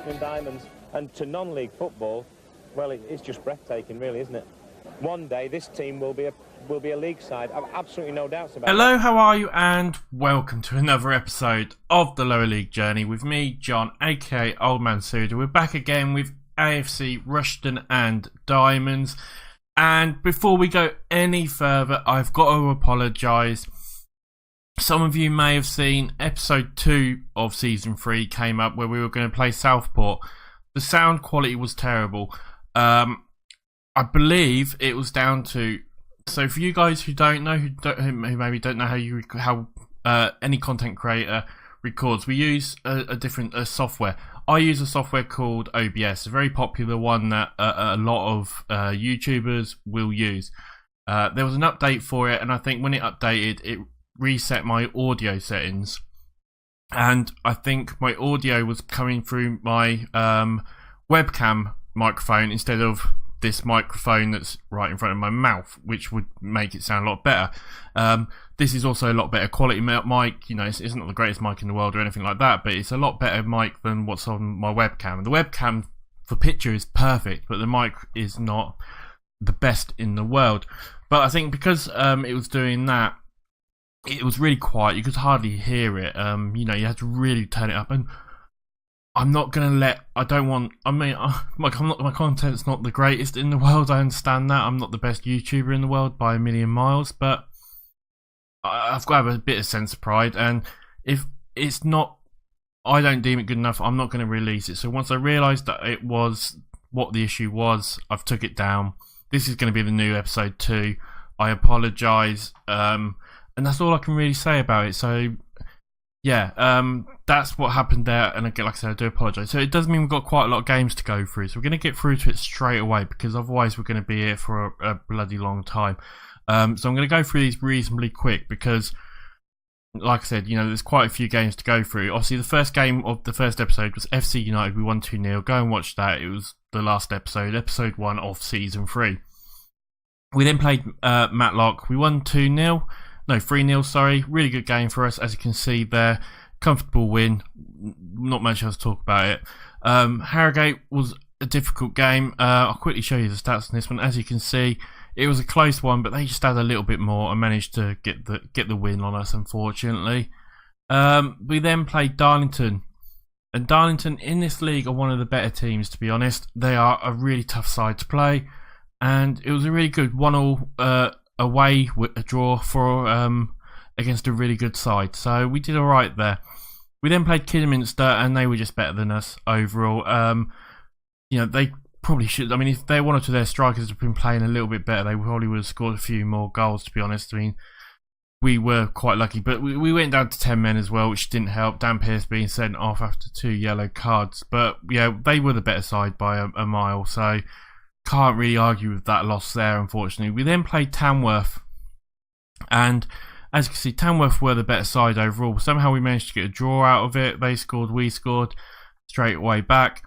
Rushden and Diamonds, and to non-league football, well, it's just breathtaking, really, isn't it? One day this team will be a league side. I've absolutely no doubts about it. Hello, how are you? And welcome to another episode of the Lower League Journey with me, John, aka Old Man Suda. We're back again with AFC Rushden and Diamonds. And before we go any further, I've got to apologise. Some of you may have seen episode 2 of season 3 came up where we were going to play Southport. The sound quality was terrible. I believe it was down to, so for you guys who don't know, who maybe don't know how any content creator records, we use a different software. I use a software called OBS, a very popular one that a lot of YouTubers will use. There was an update for it, and I think when it updated, it reset my audio settings, and I think my audio was coming through my webcam microphone instead of this microphone that's right in front of my mouth, which would make it sound a lot better. This is also a lot better quality mic. You know, it's not the greatest mic in the world or anything like that, but it's a lot better mic than what's on my webcam. The webcam for picture is perfect, but the mic is not the best in the world. But I think because it was doing that, it was really quiet. You could hardly hear it. You know, you had to really turn it up. And I'm not going to my content's not the greatest in the world. I understand that. I'm not the best YouTuber in the world by a million miles, but I've got to have a bit of sense of pride. And if it's not, I don't deem it good enough, I'm not going to release it. So once I realised that it was what the issue was, I've took it down. This is going to be the new episode 2. I apologise. And that's all I can really say about it. So yeah, that's what happened there, and again, like I said, I do apologise. So it does mean we've got quite a lot of games to go through, so we're going to get through to it straight away, because otherwise we're going to be here for a bloody long time. So I'm going to go through these reasonably quick, because like I said, you know, there's quite a few games to go through. Obviously, the first game of the first episode was FC United. We won 2-0. Go and watch that. It was the last episode, episode 1 of season 3. We then played Matlock. We won 2-0. No, 3-0, sorry. Really good game for us, as you can see there. Comfortable win. Not much else to talk about it. Harrogate was a difficult game. I'll quickly show you the stats on this one. As you can see, it was a close one, but they just had a little bit more and managed to get the win on us, unfortunately. We then played Darlington. And Darlington in this league are one of the better teams, to be honest. They are a really tough side to play. And it was a really good 1-1 away with a draw for against a really good side, so we did all right there. We then played Kidderminster, and they were just better than us overall. You know, they probably should. I mean, if one or two of their strikers had been playing a little bit better, they probably would have scored a few more goals, to be honest. I mean, we were quite lucky, but we went down to 10 men as well, which didn't help. Dan Pearce being sent off after 2 yellow cards, but yeah, they were the better side by a mile, so can't really argue with that loss there, unfortunately. We then played Tamworth, and as you can see, Tamworth were the better side overall. Somehow we managed to get a draw out of it. They scored, we scored straight away back,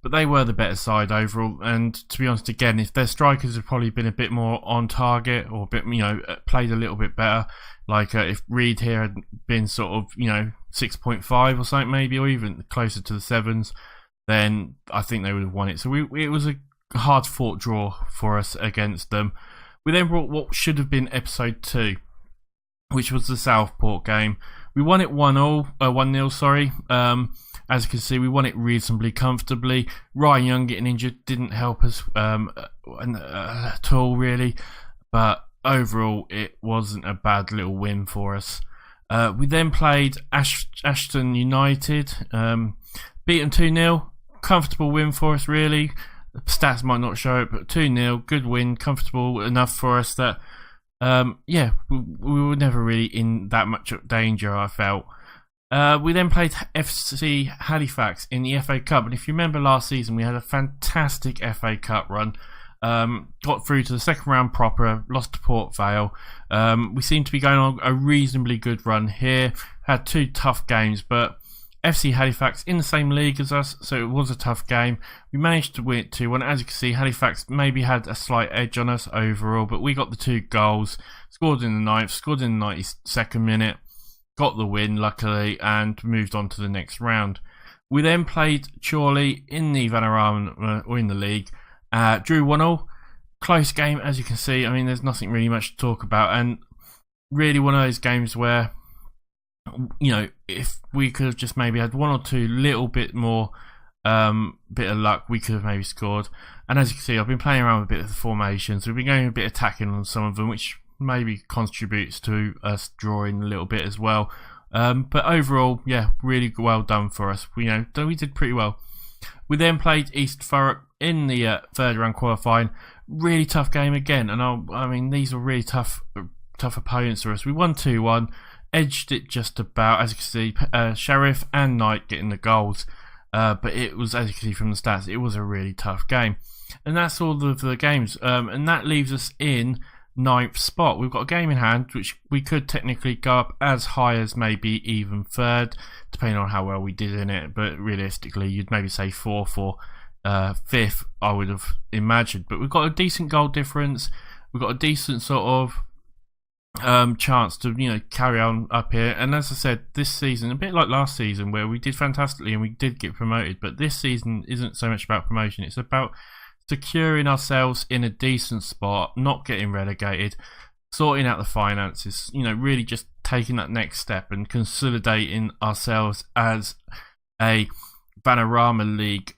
but they were the better side overall. And to be honest, again, if their strikers had probably been a bit more on target, or a bit, you know, played a little bit better, like if Reed here had been sort of, you know, 6.5 or something maybe, or even closer to the 7s, then I think they would have won it. So it was a hard fought draw for us against them. We then brought what should have been episode 2, which was the Southport game. We won it 1-0, sorry. As you can see, we won it reasonably comfortably. Ryan Young getting injured didn't help us at all, really. But overall, it wasn't a bad little win for us. We then played Ashton United. Beat them 2-0. Comfortable win for us, really. The stats might not show it, but 2-0, good win, comfortable enough for us that, yeah, we were never really in that much danger, I felt. We then played FC Halifax in the FA Cup, and if you remember last season, we had a fantastic FA Cup run. Got through to the second round proper, lost to Port Vale. We seem to be going on a reasonably good run here. Had 2 tough games, but FC Halifax in the same league as us, so it was a tough game. We managed to win it 2-1. As you can see, Halifax maybe had a slight edge on us overall, but we got the 2 goals, scored in the 9th, scored in the 92nd minute, got the win luckily, and moved on to the next round. We then played Chorley in the Vanarmma, or in the league. Drew 1-1. Close game, as you can see. I mean, there's nothing really much to talk about, and really one of those games where, you know, if we could have just maybe had one or two little bit more bit of luck, we could have maybe scored. And as you can see, I've been playing around with a bit of the formations. We've been going a bit attacking on some of them, which maybe contributes to us drawing a little bit as well. But overall, yeah, really well done for us. We did pretty well. We then played East Thurrock in the third round qualifying. Really tough game again, and I mean these were really tough opponents for us. We won 2-1, edged it just about. As you can see, Sheriff and Knight getting the goals. But it was, as you can see from the stats, it was a really tough game. And that's all of the games. And that leaves us in 9th spot. We've got a game in hand, which we could technically go up as high as maybe even 3rd, depending on how well we did in it. But realistically, you'd maybe say 4th or 5th, I would have imagined. But we've got a decent goal difference. We've got a decent sort of chance to carry on up here. And as I said, this season, a bit like last season where we did fantastically and we did get promoted, but this season isn't so much about promotion. It's about securing ourselves in a decent spot, not getting relegated, sorting out the finances, really just taking that next step and consolidating ourselves as a Vanarmma League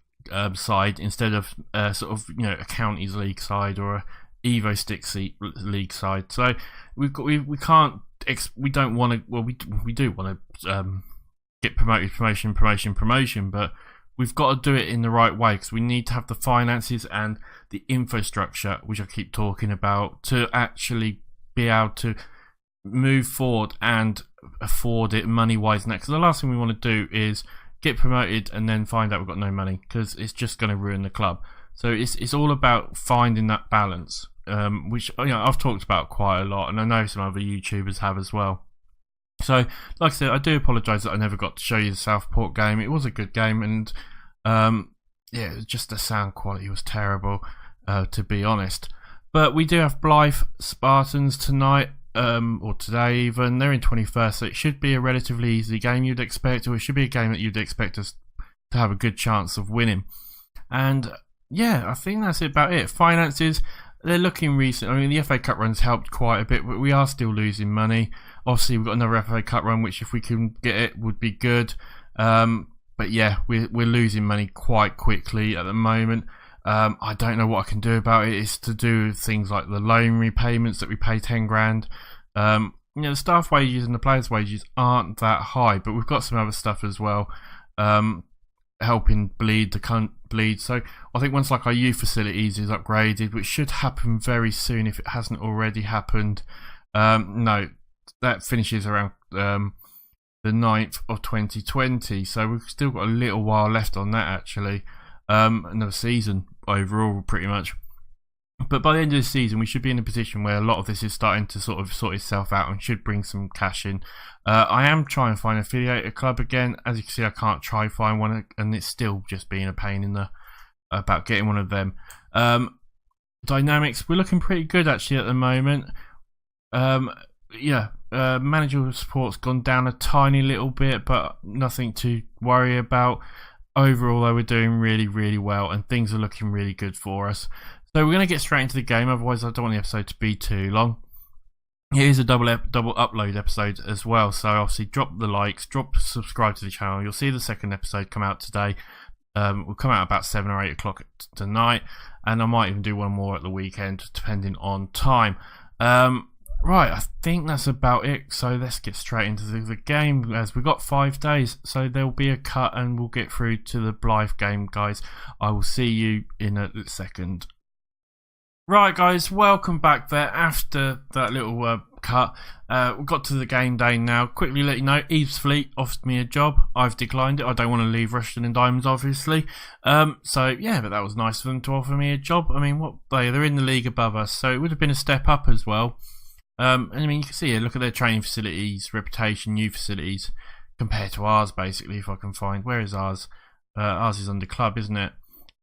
side instead of sort of a counties league side or a Evo Stick League side. So we don't want to. Well, we do want to get promotion, but we've got to do it in the right way because we need to have the finances and the infrastructure, which I keep talking about, to actually be able to move forward and afford it money wise. Next, because the last thing we want to do is get promoted and then find out we've got no money, because it's just going to ruin the club. So it's all about finding that balance, which I've talked about quite a lot, and I know some other YouTubers have as well. So, like I said, I do apologise that I never got to show you the Southport game. It was a good game, and just the sound quality was terrible, to be honest. But we do have Blyth Spartans tonight, or today even. They're in 21st, so it should be a relatively easy game you'd expect, or it should be a game that you'd expect us to have a good chance of winning. And yeah, I think that's about it. Finances, they're looking recent. I mean, the FA Cup run's helped quite a bit, but we are still losing money. Obviously, we've got another FA Cup run, which if we can get it would be good. But yeah, we're losing money quite quickly at the moment. I don't know what I can do about it. It's to do with things like the loan repayments that we pay 10 grand. The staff wages and the players' wages aren't that high, but we've got some other stuff as well, helping bleed. So I think once like our youth facilities is upgraded, which should happen very soon if it hasn't already happened. No, that finishes around the 9th of 2020, so we've still got a little while left on that actually. Another season overall pretty much. But by the end of the season we should be in a position where a lot of this is starting to sort of sort itself out and should bring some cash in. I am trying to find an affiliated club again. As you can see, I can't try find one, and it's still just being a pain in the about getting one of them. Dynamics, we're looking pretty good actually at the moment. Managerial support's gone down a tiny little bit, but nothing to worry about. Overall, though, we're doing really, really well, and things are looking really good for us. So we're going to get straight into the game, otherwise I don't want the episode to be too long. It is a double upload episode as well, so obviously drop the likes, subscribe to the channel. You'll see the second episode come out today. Will come out about 7 or 8 o'clock tonight, and I might even do one more at the weekend, depending on time. Right, I think that's about it, so let's get straight into the game, as we've got 5 days, so there'll be a cut and we'll get through to the Blyth game, guys. I will see you in a second. Right, guys, welcome back there after that little cut. We got to the game day now. Quickly let you know, Eve's Fleet offered me a job. I've declined it. I don't want to leave Rushden and Diamonds, obviously. So yeah, but that was nice of them to offer me a job. I mean, they're in the league above us, so it would have been a step up as well. I mean, you can see here, look at their training facilities, reputation, youth facilities, compared to ours, basically, if I can find. Where is ours? Ours is under club, isn't it?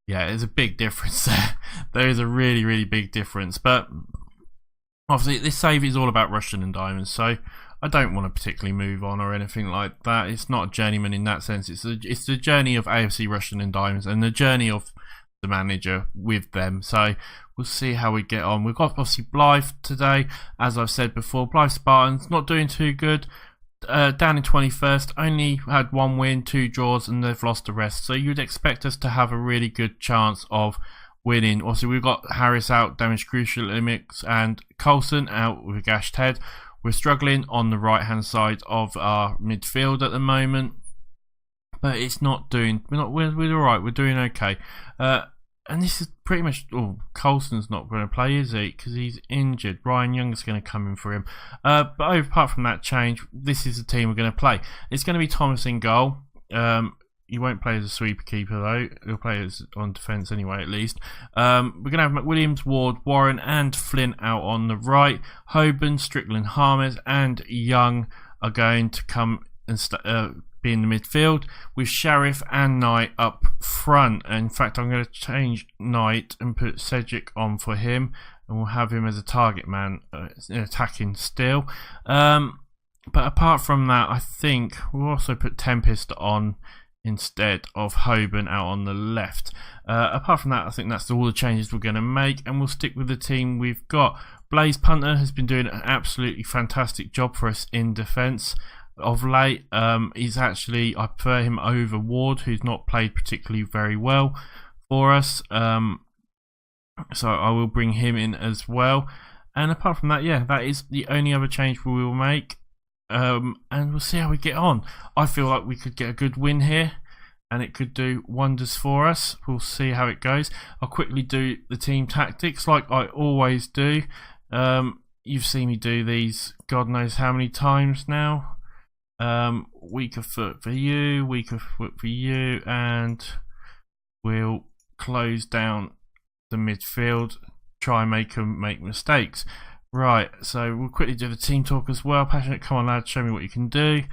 Yeah, there's a big difference there. There is a really, really big difference. But obviously, this save is all about Rushden and Diamonds. So I don't want to particularly move on or anything like that. It's not a journeyman in that sense. It's the journey of AFC Rushden and Diamonds and the journey of the manager with them. So we'll see how we get on. We've got obviously Blyth today, as I've said before. Blyth Spartans not doing too good. Down in 21st, only had 1 win, 2 draws, and they've lost the rest. So you'd expect us to have a really good chance of winning. Also, we've got Harris out, damaged crucial limits, and Coulson out with a gashed head. We're struggling on the right hand side of our midfield at the moment, but it's not doing. We're all right. We're doing okay. And this is pretty much. Oh, Coulson's not going to play, is he? Because he's injured. Ryan Young's going to come in for him. But apart from that change, this is the team we're going to play. It's going to be Thomas in goal. He won't play as a sweeper keeper though. He'll play as on defence anyway, at least. We're going to have McWilliams, Ward, Warren, and Flint out on the right. Hoban, Strickland, Harmes, and Young are going to come and be in the midfield with Sheriff and Knight up front. In fact, I'm going to change Knight and put Cedric on for him, and we'll have him as a target man, attacking still. But apart from that, I think we'll also put Tempest on instead of Hoban out on the left. Apart from that, I think that's all the changes we're going to make, and we'll stick with the team we've got. Blaze Punter has been doing an absolutely fantastic job for us in defence of late. He's actually, I prefer him over Ward, who's not played particularly very well for us. So I will bring him in as well. And apart from that, yeah, that is the only other change we will make. And we'll see how we get on. I feel like we could get a good win here, and it could do wonders for us. We'll see how it goes. I'll quickly do the team tactics like I always do. You've seen me do these God knows how many times now. Weaker foot for you, weaker foot for you, and we'll close down the midfield, try and make them make mistakes. Right, so we'll quickly do the team talk as well. Passionate, come on lads, show me what you can do.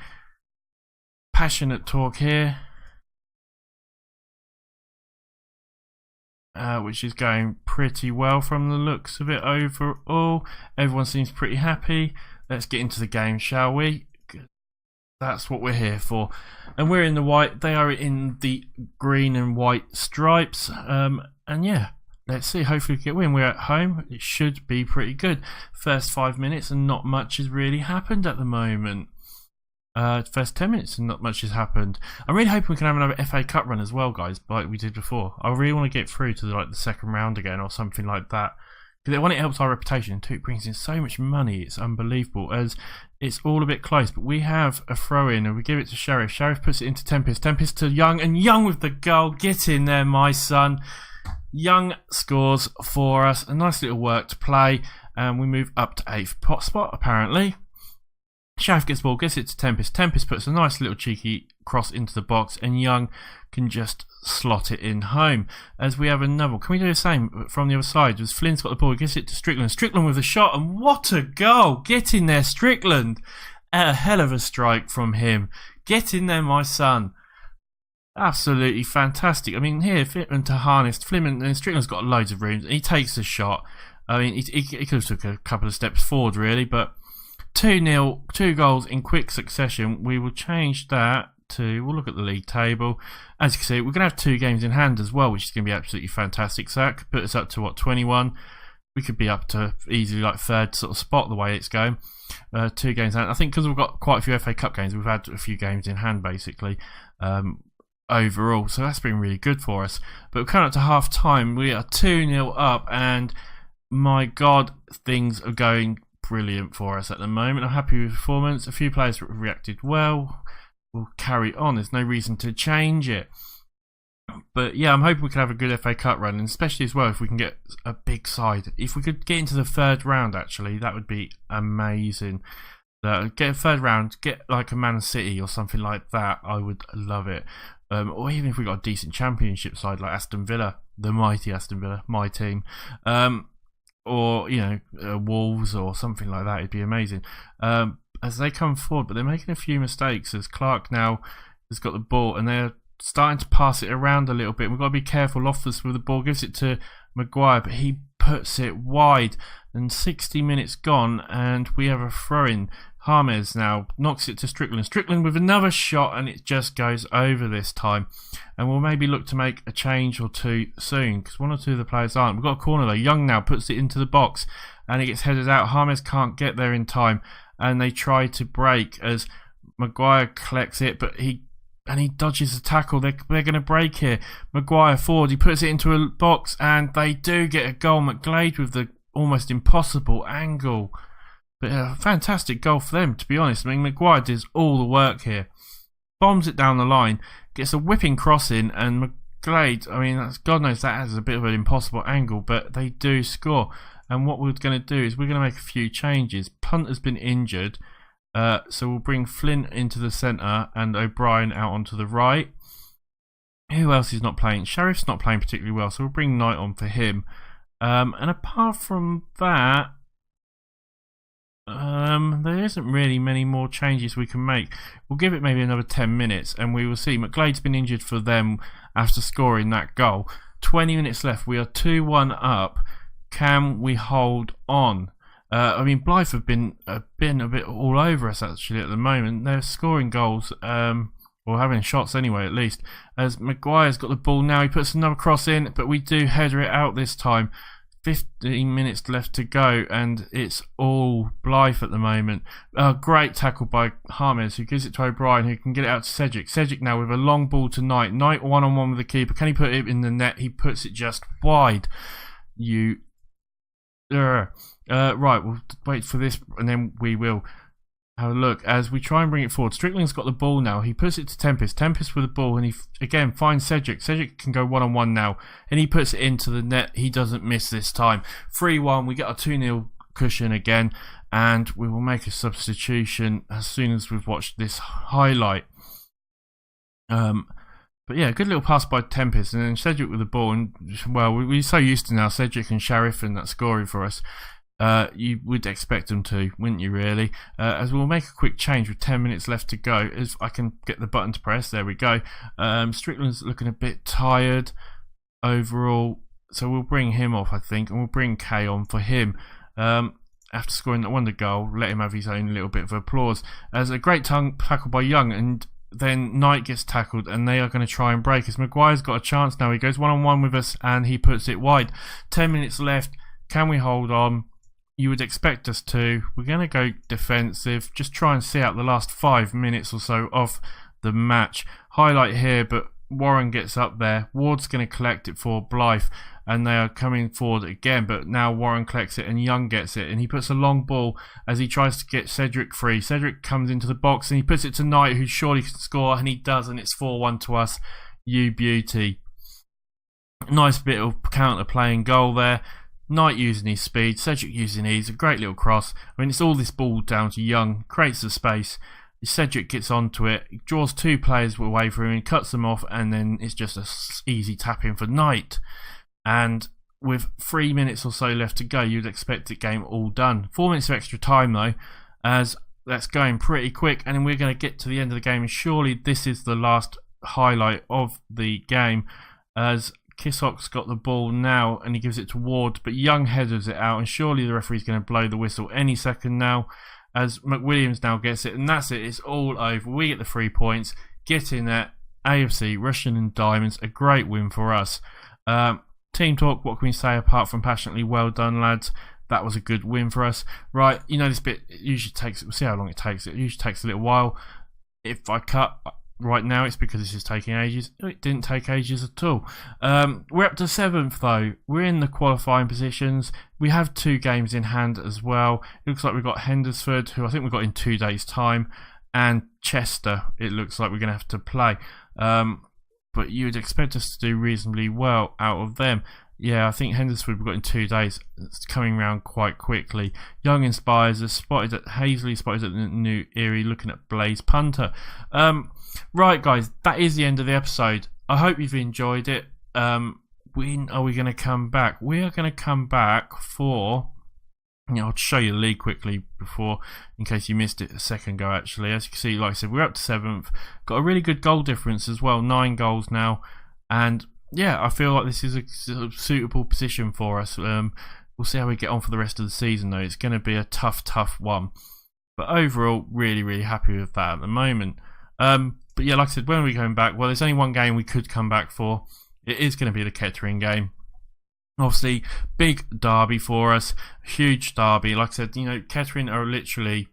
Passionate talk here, which is going pretty well from the looks of it overall. Everyone seems pretty happy. Let's get into the game, shall we? That's what we're here for. And we're in the white, they are in the green and white stripes. And yeah, let's see, hopefully we get a win. We're at home, it should be pretty good. First 5 minutes and not much has really happened at the moment. First 10 minutes and not much has happened. I'm really hoping we can have another FA Cup run as well, guys, like we did before. I really want to get through to the second round again or something like that. Because one, it helps our reputation, and two, it brings in so much money. It's unbelievable, as it's all a bit close. But we have a throw-in, and we give it to Sheriff. Sheriff puts it into Tempest. Tempest to Young, and Young with the goal. Get in there, my son. Young scores for us. A nice little work to play, and we move up to 8th spot, apparently. Sheriff gets the ball, gets it to Tempest. Tempest puts a nice little cheeky cross into the box, and Young can just slot it in home. As we have another, can we do the same from the other side? As Flynn's got the ball, he gets it to Strickland. Strickland with a shot, and what a goal! Get in there, Strickland! A hell of a strike from him. Get in there, my son. Absolutely fantastic. I mean, here, Flynn to harness. Flynn and Strickland's got loads of room. He takes a shot. I mean, he could have took a couple of steps forward, really, but 2-0, 2 goals in quick succession. We will change that to, we'll look at the league table. As you can see, we're going to have 2 games in hand as well, which is going to be absolutely fantastic. So that could put us up to, what, 21? We could be up to easily like 3rd sort of spot the way it's going. 2 games in hand. I think because we've got quite a few FA Cup games, we've had a few games in hand, basically, overall. So that's been really good for us. But we're coming up to half time. We are 2-0 up, and my God, things are going brilliant for us at the moment. I'm happy with the performance. A few players reacted well. We'll carry on. There's no reason to change it. But yeah, I'm hoping we can have a good FA Cup run, and especially as well if we can get a big side. If we could get into the 3rd round, actually, that would be amazing. Get a 3rd round, get like a Man City or something like that. I would love it. Or even if we got a decent Championship side like Aston Villa, the mighty Aston Villa, my team. Or, you know, Wolves or something like that. It'd be amazing. As they come forward, but they're making a few mistakes, as Clark now has got the ball and they're starting to pass it around a little bit. We've got to be careful. Loftus with the ball gives it to Maguire, but he puts it wide, and 60 minutes gone, and we have a throw-in. James now knocks it to Strickland. Strickland with another shot, and it just goes over this time. And we'll maybe look to make a change or two soon, because one or two of the players aren't. We've got a corner though. Young now puts it into the box, and it gets headed out. James can't get there in time, and they try to break as Maguire collects it, but he dodges the tackle. They're going to break here. Maguire forward, he puts it into a box, and they do get a goal. McGlade with the almost impossible angle. But a fantastic goal for them, to be honest. I mean, Maguire does all the work here. Bombs it down the line, gets a whipping cross in, and McGlade, I mean, God knows that has a bit of an impossible angle, but they do score. And what we're going to do is we're going to make a few changes. Punt has been injured, so we'll bring Flint into the centre and O'Brien out onto the right. Who else is not playing? Sheriff's not playing particularly well, so we'll bring Knight on for him. And apart from that, there isn't really many more changes we can make. We'll give it maybe another 10 minutes and we will see. McGlade's been injured for them after scoring that goal. 20 minutes left. We are 2-1 up. Can we hold on? I mean, Blyth have been a bit all over us actually at the moment. They're scoring goals, or having shots anyway at least. As Maguire's got the ball now, he puts another cross in, but we do header it out this time. 15 minutes left to go, and it's all Blyth at the moment. Great tackle by James, who gives it to O'Brien, who can get it out to Cedric. Cedric now with a long ball to Knight. Knight one-on-one with the keeper. Can he put it in the net? He puts it just wide. Right, we'll wait for this, and then we will have a look as we try and bring it forward. Strickland's got the ball now. He puts it to Tempest. Tempest with the ball, and he again finds Cedric. Cedric can go one-on-one now, and he puts it into the net. He doesn't miss this time. 3-1. We get our 2-0 cushion again, and we will make a substitution as soon as we've watched this highlight. But yeah, good little pass by Tempest, and then Cedric with the ball. And well, we're so used to now Cedric and Sheriff and that scoring for us. You would expect them to, wouldn't you really? As we'll make a quick change with 10 minutes left to go. If I can get the button to press, there we go. Strickland's looking a bit tired overall, so we'll bring him off, I think, and we'll bring Kay on for him. After scoring that wonder goal, let him have his own little bit of applause. As a great tackle by Young, and then Knight gets tackled, and they are going to try and break us. Maguire's got a chance now. He goes one-on-one with us, and he puts it wide. 10 minutes left. Can we hold on? You would expect us to. We're going to go defensive. Just try and see out the last 5 minutes or so of the match. Highlight here, but Warren gets up there. Ward's going to collect it for Blyth, and they are coming forward again, but now Warren collects it and Young gets it, and he puts a long ball as he tries to get Cedric free. Cedric comes into the box and he puts it to Knight, who surely can score, and he does, and it's 4-1 to us. You beauty. Nice bit of counter-playing goal there. Knight using his speed, Cedric using his, a great little cross. I mean, it's all this ball down to Young, creates the space. Cedric gets onto it, draws 2 players away from him, and cuts them off, and then it's just a easy tap in for Knight. And with 3 minutes or so left to go, you'd expect the game all done. 4 minutes of extra time though, as that's going pretty quick, and then we're going to get to the end of the game, and surely this is the last highlight of the game, as Kissock's got the ball now, and he gives it to Ward, but Young headers it out, and surely the referee's going to blow the whistle any second now, as McWilliams now gets it, and that's it. It's all over. We get the 3 points, get in there. AFC Rushden and Diamonds, a great win for us. Team talk, what can we say apart from passionately well done, lads? That was a good win for us. Right, you know this bit, it usually takes, we'll see how long it takes. It usually takes a little while. If I cut right now, it's because this is taking ages. It didn't take ages at all. We're up to 7th though. We're in the qualifying positions. We have 2 games in hand as well. It looks like we've got Hendersford, who I think we've got in 2 days time, and Chester, it looks like we're going to have to play. But you'd expect us to do reasonably well out of them. Yeah, I think Hendersford we've got in 2 days. It's coming round quite quickly. Young Inspires is spotted at Hazley, spotted at the New Erie, looking at Blaze Punter. Right, guys, that is the end of the episode. I hope you've enjoyed it. When are we going to come back? We are going to come back for... I'll show you the league quickly before, in case you missed it a second ago actually. As you can see, like I said, we're up to 7th. Got a really good goal difference as well, 9 goals now. And yeah, I feel like this is a suitable position for us. We'll see how we get on for the rest of the season though. It's going to be a tough one. But overall, really, really happy with that at the moment. But yeah, like I said, when are we going back? Well, there's only one game we could come back for. It is going to be the Kettering game. Obviously, big derby for us, huge derby. Like I said, you know, Kettering are literally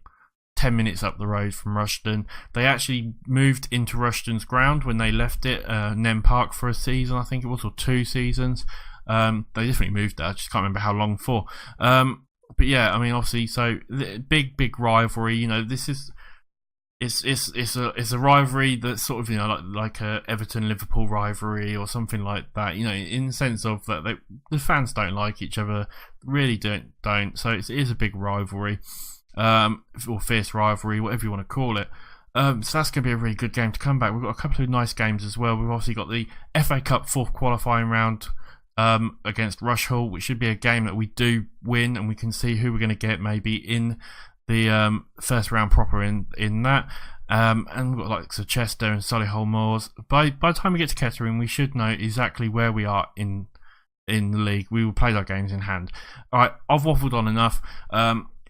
10 minutes up the road from Rushden. They actually moved into Rushden's ground when they left it, Nem Park, for a season, I think it was, or 2 seasons. They definitely moved there. I just can't remember how long for. But yeah, I mean, obviously, so big rivalry. You know, this is it's a rivalry that's sort of, you know, like a Everton-Liverpool rivalry or something like that. You know, in the sense of that the fans don't like each other, really don't. So it is a big rivalry, or fierce rivalry, whatever you want to call it. So that's going to be a really good game to come back. We've got a couple of nice games as well. We've obviously got the FA Cup 4th qualifying round against Rushden, which should be a game that we do win, and we can see who we're going to get maybe in the first round proper in that. And we've got like Sir Chester and Solihull Moors. By the time we get to Kettering, we should know exactly where we are in the league. We will play our games in hand. Alright, I've waffled on enough.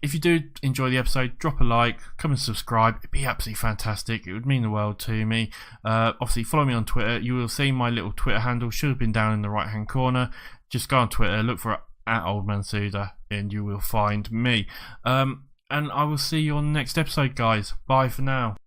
If you do enjoy the episode, drop a like, come and subscribe. It'd be absolutely fantastic. It would mean the world to me. Obviously, follow me on Twitter. You will see my little Twitter handle. Should have been down in the right hand corner. Just go on Twitter, look for @OldManSuda, and you will find me. And I will see you on the next episode, guys. Bye for now.